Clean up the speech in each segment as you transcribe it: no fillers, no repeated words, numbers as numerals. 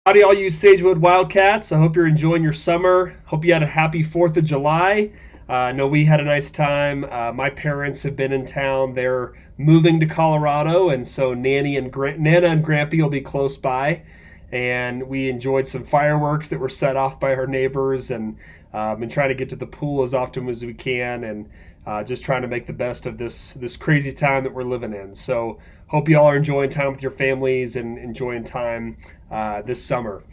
Howdy, all you Sagewood Wildcats. I hope you're enjoying your summer. Hope you had a happy 4th of July. I know we had a nice time. My parents have been in town. They're moving to Colorado, and so Nana and Grampy will be close by. And we enjoyed some fireworks that were set off by our neighbors, and been trying to get to the pool as often as we can, and just trying to make the best of this crazy time that we're living in. So hope you all are enjoying time with your families and enjoying time this summer.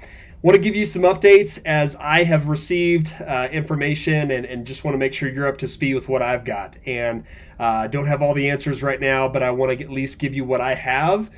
Want to give you some updates as I have received information and just want to make sure you're up to speed with what I've got. And don't have all the answers right now, but I want to at least give you what I have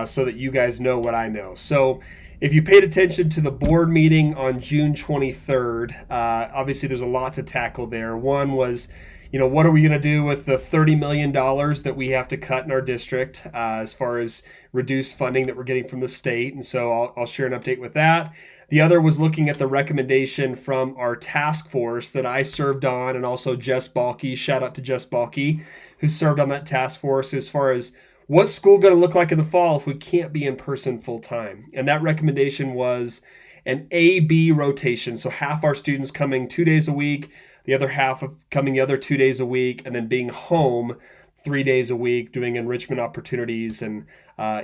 so that you guys know what I know. So if you paid attention to the board meeting on June 23rd, obviously there's a lot to tackle there. One was, what are we going to do with the $30 million that we have to cut in our district as far as reduced funding that we're getting from the state? And so I'll share an update with that. The other was looking at the recommendation from our task force that I served on, and also Jess Balke. Shout out to Jess Balke, who served on that task force, as far as what's school going to look like in the fall if we can't be in person full time. And that recommendation was an A-B rotation. So half our students coming 2 days a week, the other half of coming the other 2 days a week, and then being home 3 days a week doing enrichment opportunities and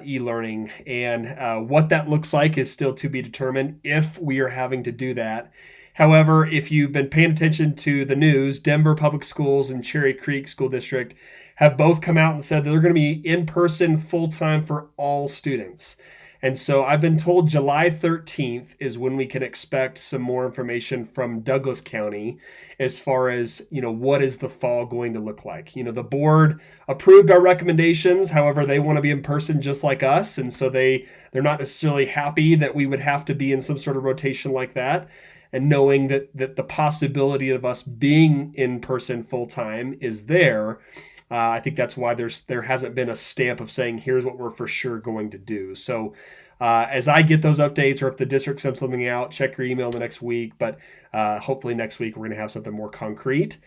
e-learning. And what that looks like is still to be determined if we are having to do that. However, if you've been paying attention to the news, Denver Public Schools and Cherry Creek School District have both come out and said that they're going to be in person full time for all students. And so I've been told July 13th is when we can expect some more information from Douglas County as far as, what is the fall going to look like. The board approved our recommendations. However, they want to be in person just like us. And so they're not necessarily happy that we would have to be in some sort of rotation like that. And knowing that the possibility of us being in person full time is there, I think that's why there hasn't been a stamp of saying here's what we're for sure going to do. So as I get those updates, or if the district sends something out, check your email the next week. But hopefully next week we're going to have something more concrete.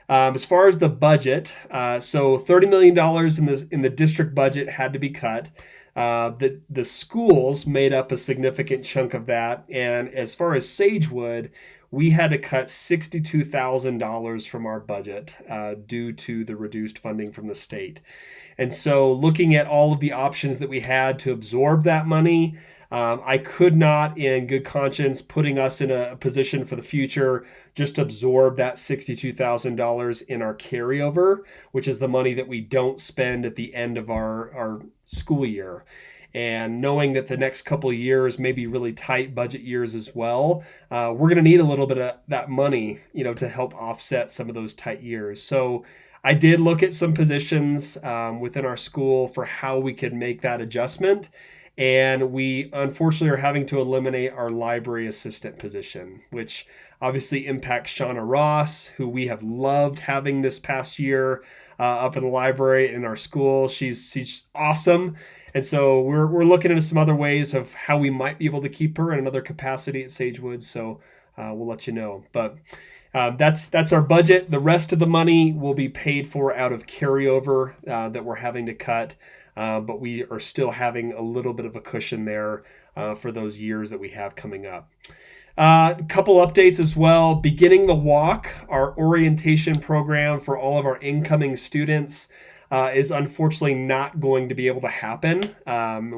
As far as the budget, so $30 million in the district budget had to be cut. The schools made up a significant chunk of that. And as far as Sagewood, we had to cut $62,000 from our budget due to the reduced funding from the state. And so looking at all of the options that we had to absorb that money, I could not, in good conscience, putting us in a position for the future, just absorb that $62,000 in our carryover, which is the money that we don't spend at the end of our school year. And knowing that the next couple of years may be really tight budget years as well, we're going to need a little bit of that money, to help offset some of those tight years. So I did look at some positions within our school for how we could make that adjustment. And we unfortunately are having to eliminate our library assistant position, which obviously impacts Shauna Ross, who we have loved having this past year up in the library in our school. She's awesome. And so we're looking into some other ways of how we might be able to keep her in another capacity at Sagewood. So we'll let you know. But that's our budget. The rest of the money will be paid for out of carryover that we're having to cut. But we are still having a little bit of a cushion there for those years that we have coming up. A couple updates as well. Beginning the Walk, our orientation program for all of our incoming students, is unfortunately not going to be able to happen.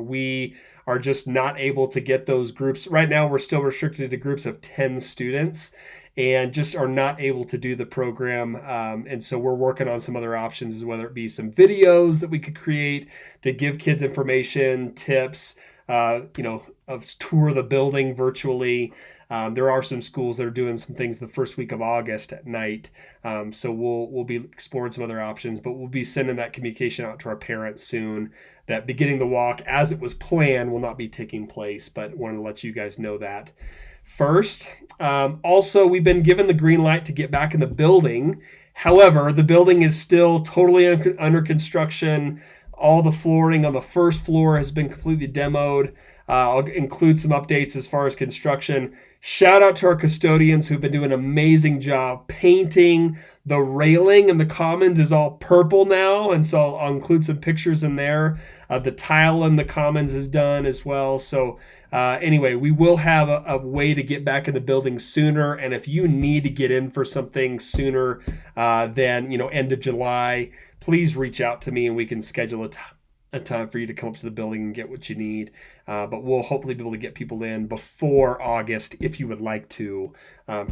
We are just not able to get those groups. Right now, we're still restricted to groups of 10 students and just are not able to do the program. And so we're working on some other options, whether it be some videos that we could create to give kids information, tips, of tour the building virtually. There are some schools that are doing some things the first week of August at night. So we'll be exploring some other options, but we'll be sending that communication out to our parents soon that Beginning the Walk, as it was planned, will not be taking place, but wanted to let you guys know that first. Also, we've been given the green light to get back in the building. However, the building is still totally under construction. All the flooring on the first floor has been completely demoed. I'll include some updates as far as construction. Shout out to our custodians who've been doing an amazing job painting. The railing in the commons is all purple now, and so I'll include some pictures in there. The tile in the commons is done as well. So anyway, we will have a way to get back in the building sooner, and if you need to get in for something sooner than end of July, please reach out to me and we can schedule a time for you to come up to the building and get what you need. But we'll hopefully be able to get people in before August if you would like to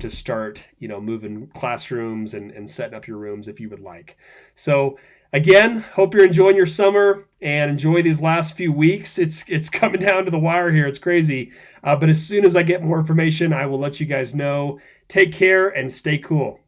start, moving classrooms and setting up your rooms if you would like. So again, hope you're enjoying your summer and enjoy these last few weeks. It's coming down to the wire here. It's crazy. But as soon as I get more information, I will let you guys know. Take care and stay cool.